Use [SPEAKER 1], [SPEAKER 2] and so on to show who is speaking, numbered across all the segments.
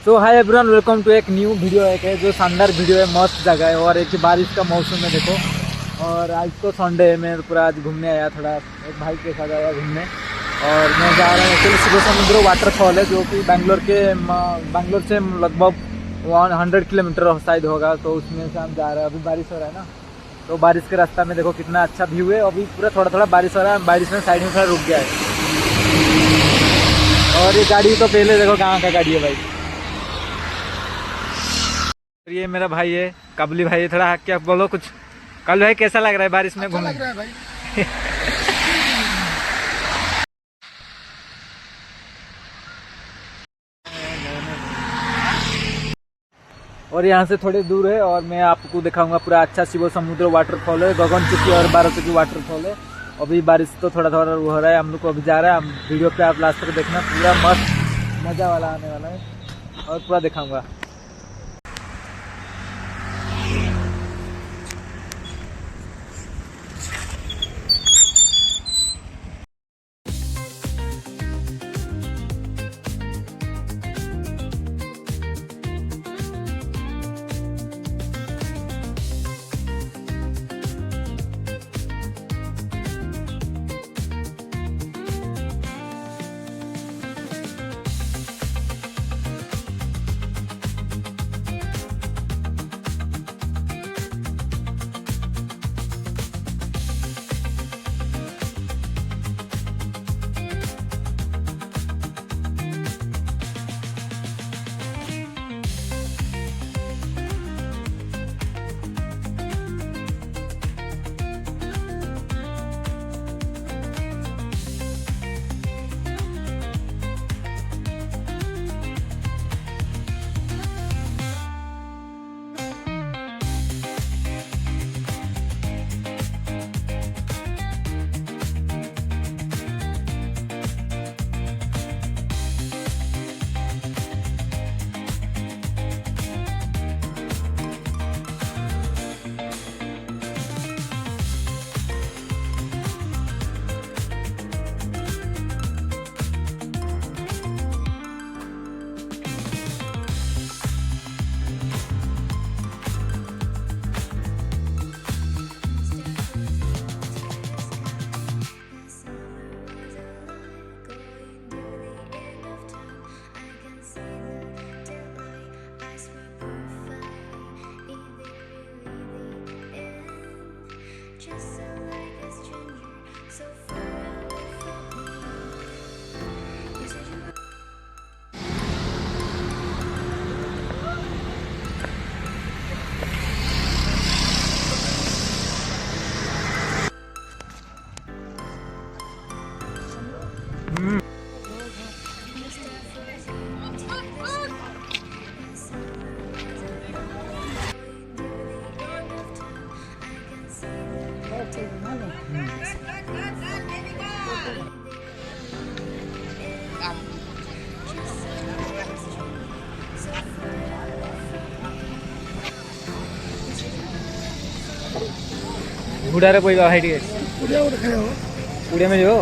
[SPEAKER 1] So hi everyone, welcome to एक new video है जो शानदार वीडियो है। मस्त जगह है और एक बारिश का मौसम है देखो। और आज तो संडे है, मैं पूरा आज घूमने आया, थोड़ा एक भाई के साथ आया घूमने। और मैं जा रहा हूँ एक्चुअली शिवसमुद्र वाटरफॉल है जो कि बैंगलोर से लगभग 100 किलोमीटर शायद होगा। तो उसमें से हम जा रहे हैं। अभी बारिश हो रहा है ना, तो बारिश के रास्ता में देखो कितना अच्छा व्यू है। अभी पूरा थोड़ा थोड़ा बारिश हो रहा है, बारिश में साइड में थोड़ा रुक गया है। और ये गाड़ी तो पहले देखो कहाँ का गाड़ी है भाई। ये मेरा भाई है, काबुली भाई है। थोड़ा क्या बोलो कुछ। कल भाई कैसा लग रहा है बारिश में घूमने?
[SPEAKER 2] लग रहा है भाई।
[SPEAKER 1] और यहाँ से थोड़ी दूर है और मैं आपको दिखाऊंगा पूरा अच्छा शिवसमुद्र वाटरफॉल है, गगनचुक्की और बाराचुक्की वाटरफॉल है। अभी बारिश तो थोड़ा थोड़ा हो रहा है, हम लोग को अभी जा रहा है। हम वीडियो पे आप लास्ट तक देखना, पूरा मस्त मजा वाला आने वाला है और पूरा दिखाऊंगा। उड़ा कोई हाइट उड़े में जो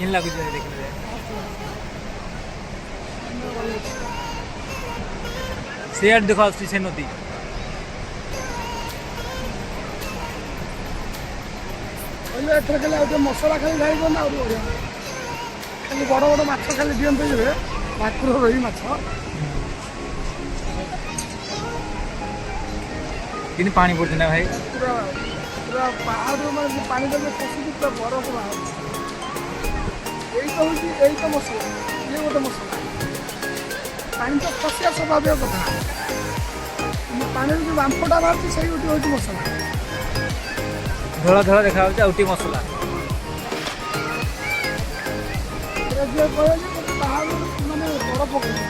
[SPEAKER 1] फाइन लगुच देखने सीआर देखो आसुची से नदी
[SPEAKER 2] मसला खाली खाई ना खाली बड़ बड़ माछ खाली दिखते जे भाकुर रोही माछ
[SPEAKER 1] कि पानी पड़ते ना भाई
[SPEAKER 2] पूरा पूरा पहाड़ मैं पानी देने पशु पूरा बरफ बाहर यही तो मसला ये गोटे मसला पानी तो खसिया स्वाभाविक कथा पानी जो बांफटा बाहर से गोटे हूँ मसला
[SPEAKER 1] धड़ा धड़ा देखा उठी मसला
[SPEAKER 2] पहाड़ मैंने बरफ पकड़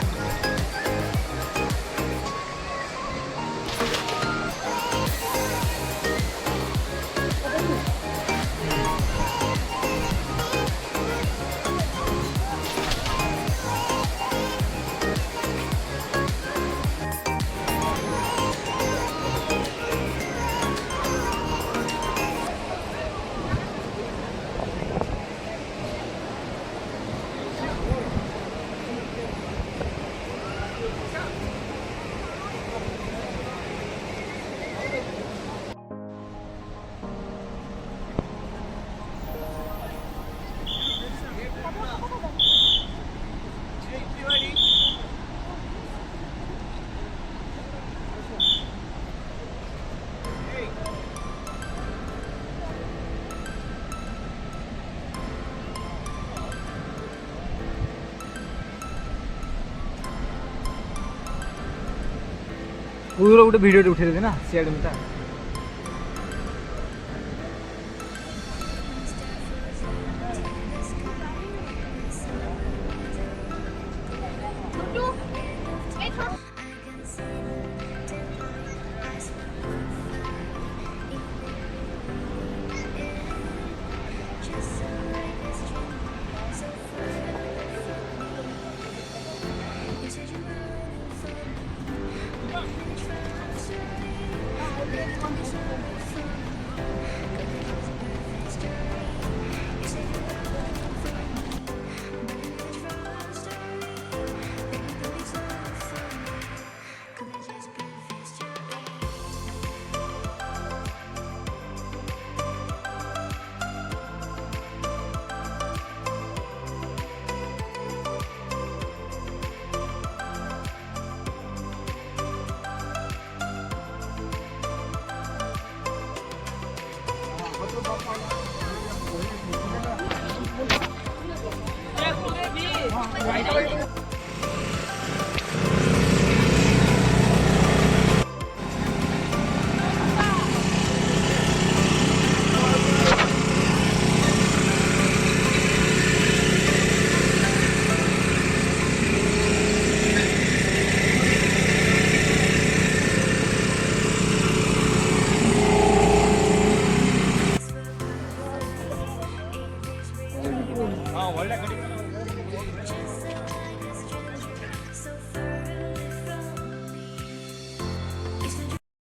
[SPEAKER 1] पूरा गोटे भिडियो उठे ना सियाड़े में
[SPEAKER 2] हाँ